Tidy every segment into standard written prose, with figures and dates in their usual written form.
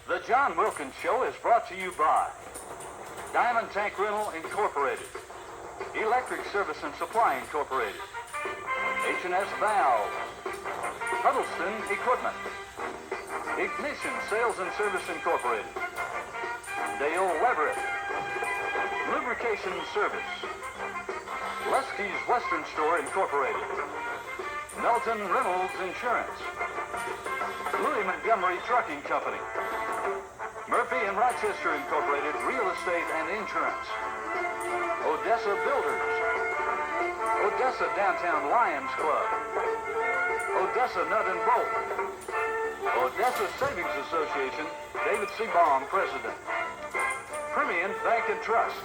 The John Wilkins Show is brought to you by Diamond Tank Rental Incorporated, Electric Service and Supply Incorporated, H&S Valves, Huddleston Equipment, Ignition Sales and Service Incorporated, Dale Leverett, Lubrication Service, Leski's Western Store Incorporated, Melton Reynolds Insurance, Louis Montgomery Trucking Company, Murphy and Rochester Incorporated Real Estate and Insurance, Odessa Builders, Odessa Downtown Lions Club, Odessa Nut and Bolt, Odessa Savings Association, David C. Baum, President, Permian Bank and Trust,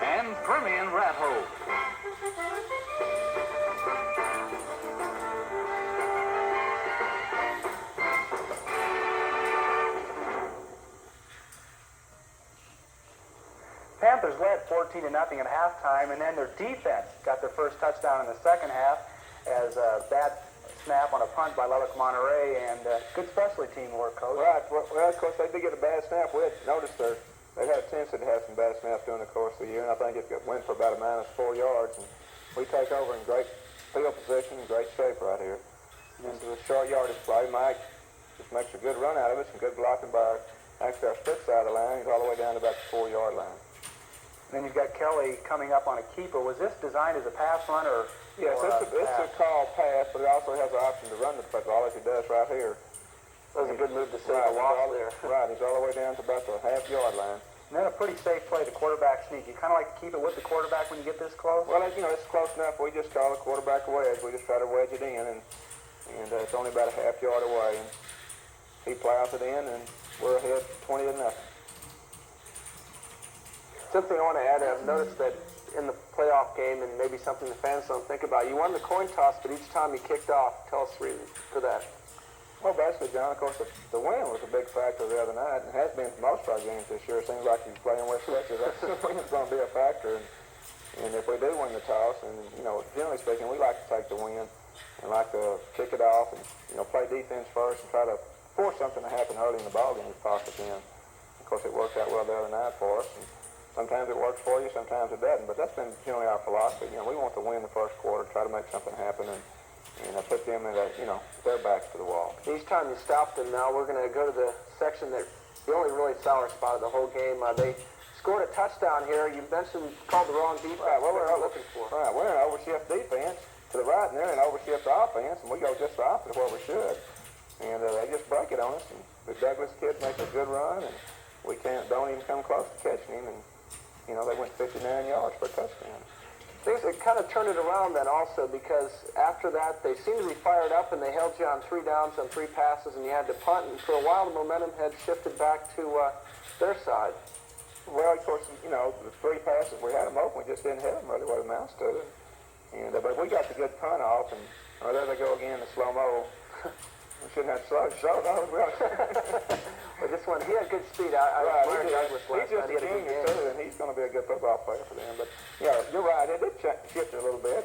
and Permian Rat Hole. Panthers led 14-0 at halftime, and then their defense got their first touchdown in the second half as a bad snap on a punt by Lubbock, Monterey, and good specialty team work, Coach. Right. Well, of course, they did get a bad snap. We had noticed they had a tendency to have some bad snaps during the course of the year, and I think it went for about a -4 yards. And we take over in great field position and great shape right here. Into the short yardage play, Mike just makes a good run out of it, some good blocking by actually our split side of the line. He's all the way down to about the 4-yard line. And then you've got Kelly coming up on a keeper. Was this designed as a pass run or? Yes, it's a call pass, but it also has the option to run the football as he does right here. That was a good move to save a loss there. Right, he's all the way down to about the half-yard line. And then a pretty safe play, the quarterback sneak. You kind of like to keep it with the quarterback when you get this close? Well, it's close enough. We just call the quarterback a wedge. We just try to wedge it in, and it's only about a half-yard away. And he plows it in, and we're ahead 20-0. Something I want to add, I've noticed that in the playoff game, and maybe something the fans don't think about, you won the coin toss, but each time you kicked off. Tell us the reason for that. Well, basically, John, of course, the win was a big factor the other night, and has been for most of our games this year. It seems like he's playing West Texas. The win's going to be a factor, and if we do win the toss, and, generally speaking, we like to take the win and like to kick it off and, play defense first and try to force something to happen early in the ballgame if possible can. Of course, it worked out well the other night for us. And sometimes it works for you, sometimes it doesn't, but that's been generally our philosophy. We want to win the first quarter, try to make something happen, and put them in their backs to the wall. Each time you stop them now, we're going to go to the section that the only really sour spot of the whole game. They scored a touchdown here. You mentioned called the wrong defense. Right, well, what are you looking for? Right, we're in overshift defense to the right, and they're in overshift offense, and we go just the opposite of what we should. And they just break it on us, and the Douglas kids make a good run, and we don't even come close to catching him, and they went 59 yards for a touchdown. Things that kind of turned it around then also, because after that they seemed to be fired up and they held you on 3 downs on 3 passes and you had to punt, and for a while the momentum had shifted back to their side. Well, of course, the 3 passes we had them open, we just didn't hit them really what it amounts to. And but we got the good punt off, and there they go again, the slow-mo. We shouldn't have slow those. But this one, he had good speed. I right, he's just a genius too, and he's going to be a good football player for them. But yeah, you're right. It did shift it a little bit,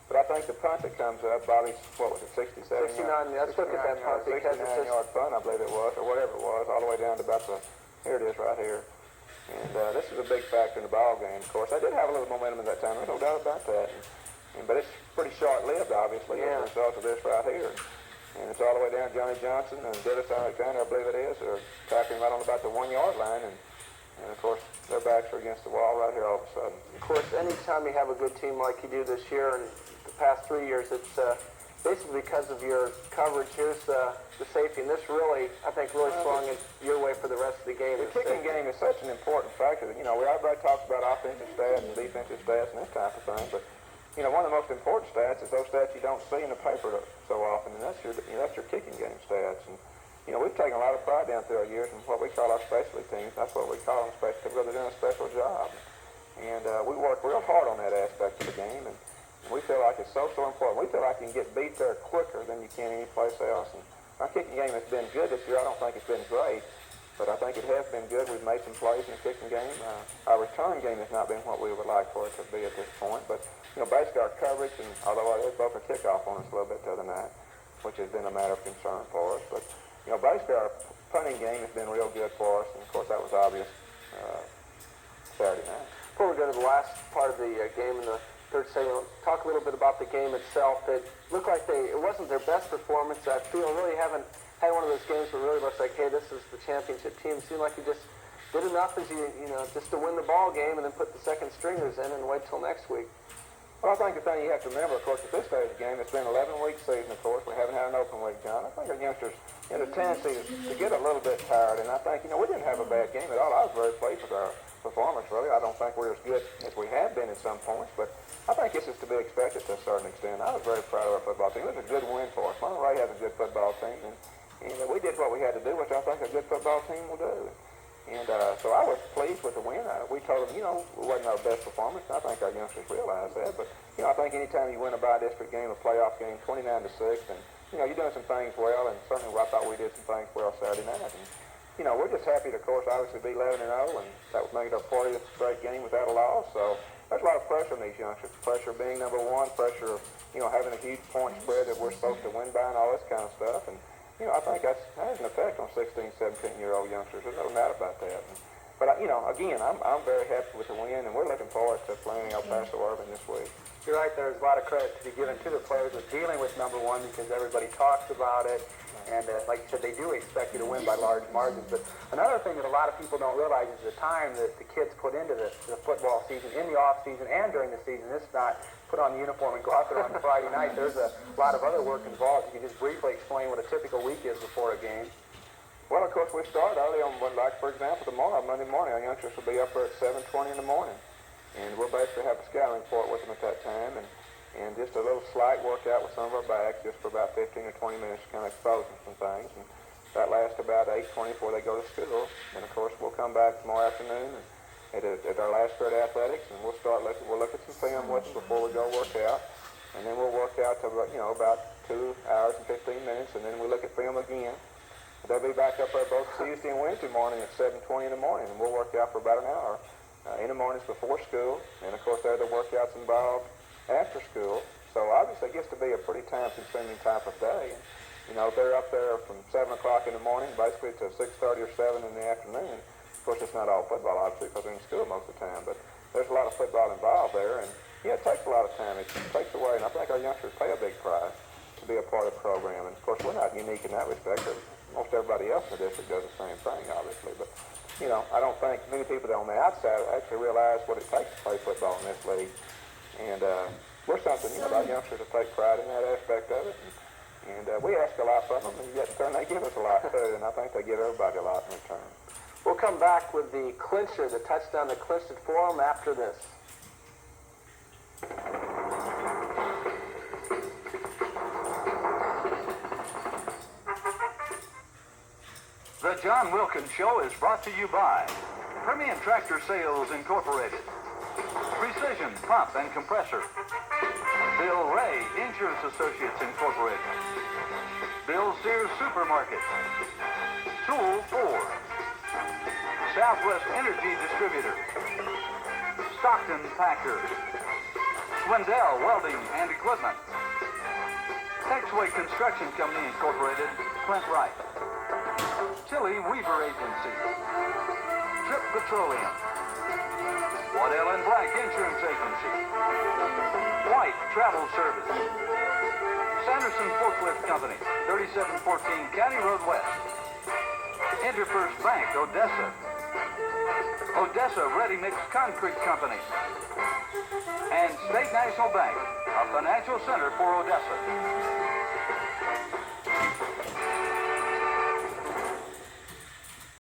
but I think the punt that comes up, Bobby's, what was it, 67? 69. Let's look at that punt because it's 69-yard punt, I believe it was, or whatever it was, all the way down to about here it is right here. And this is a big factor in the ball game. Of course, they did have a little momentum at that time. There's no doubt about that. But it's pretty short-lived, obviously, as a result of this right here. And it's all the way down Johnny Johnson and Dennis Alexander, I believe it is, are tackling right on about the 1-yard line. And of course, their backs are against the wall right here all of a sudden. Of course, anytime you have a good team like you do this year and the past 3 years, it's basically because of your coverage. Here's the safety, and this really, I think, really swung it your way for the rest of the game. The kicking game is such an important factor. Everybody talks about offensive stats and defensive stats and this type of thing, but one of the most important stats is those stats you don't see in the paper so often, and that's your kicking game stats. And we've taken a lot of pride down through our years in what we call our specialty teams. That's what we call them, specialty, because they're doing a special job. And we work real hard on that aspect of the game, and we feel like it's so important. We feel like you can get beat there quicker than you can any place else. And our kicking game has been good this year. I don't think it's been great, but I think it has been good. We've made some plays in the kicking game. Our return game has not been what we would like for it to be at this point, but basically our coverage, and although they broke a kickoff on us a little bit the other night, which has been a matter of concern for us, but basically our punting game has been real good for us, and of course that was obvious Saturday night. Before we go to the last part of the game in the third segment, talk a little bit about the game itself. It looked like it wasn't their best performance. I feel really haven't had one of those games where it really looks like, hey, this is the championship team. It seemed like you just did enough as just to win the ball game and then put the second stringers in and wait till next week. Well, I think the thing you have to remember, of course, at this stage of the game, it's been an 11-week season, of course. We haven't had an open week, John. I think our youngsters had a tendency to get a little bit tired, and I think, we didn't have a bad game at all. I was very pleased with our performance, really. I don't think we're as good as we have been at some points, but I think this is to be expected to a certain extent. I was very proud of our football team. It was a good win for us. Monterey has a good football team, and we did what we had to do, which I think a good football team will do. And so I was pleased with the win. We told them, it wasn't our best performance. I think our youngsters realized that. But, I think anytime you win a bi-district game, a playoff game, 29-6, and, you're doing some things well, and certainly I thought we did some things well Saturday night. And, we're just happy to, of course, obviously be 11-0, and that would make it our 40th straight game without a loss. So there's a lot of pressure on these youngsters. Pressure being number one, pressure of, having a huge point spread that we're supposed to win by and all this kind of stuff. And, I think that has an effect on 16, 17-year-old youngsters. There's no doubt about that. But, again, I'm very happy with the win, and we're looking forward to playing El Paso Urban this week. You're right, there's a lot of credit to be given to the players with dealing with number one because everybody talks about it. And like you said, they do expect you to win by large margins. But another thing that a lot of people don't realize is the time that the kids put into the football season, in the off season and during the season. It's not put on the uniform and go out there on Friday night. There's a lot of other work involved. You can just briefly explain what a typical week is before a game. Well, of course, we start early on, like, for example, tomorrow, Monday morning, our youngsters will be up there at 7:20 in the morning. And we'll basically have a scouting report with them at that time, and just a little slight workout with some of our backs, just for about 15 or 20 minutes, kind of expose them some things. And that lasts about 8:20 before they go to school. And, of course, we'll come back tomorrow afternoon at our last period of athletics, and we'll look at some film with them before we go work out. And then we'll work out to, about 2 hours and 15 minutes, and then we'll look at film again. They'll be back up there both Tuesday and Wednesday morning at 7:20 in the morning, and we'll work out for about an hour in the mornings before school. And, of course, there are the workouts involved after school. So, obviously, it gets to be a pretty time-consuming type of day. They're up there from 7 o'clock in the morning, basically to 6:30 or 7 in the afternoon. Of course, it's not all football, obviously, because they're in school most of the time, but there's a lot of football involved there. And, it takes a lot of time. It takes away, and I think our youngsters pay a big price to be a part of the program. And, of course, we're not unique in that respect. Most everybody else in the district does the same thing, obviously. But, I don't think many people on the outside actually realize what it takes to play football in this league. And we're something, our youngsters will take pride in that aspect of it. And we ask a lot from them, and yet in turn they give us a lot, too. And I think they give everybody a lot in return. We'll come back with the clincher, the touchdown that clinched it for them after this. The John Wilkins Show is brought to you by Permian Tractor Sales Incorporated, Precision Pump and Compressor, Bill Ray Insurance Associates Incorporated, Bill Sears Supermarket, Tool 4, Southwest Energy Distributor, Stockton Packer, Swindell Welding and Equipment, Texway Construction Company Incorporated, Clint Wright, Tilly Weaver Agency, Trip Petroleum, Waddell and Black Insurance Agency, White Travel Service, Sanderson Forklift Company, 3714 County Road West, Interfirst Bank, Odessa, Odessa Ready Mix Concrete Company, and State National Bank, a financial center for Odessa.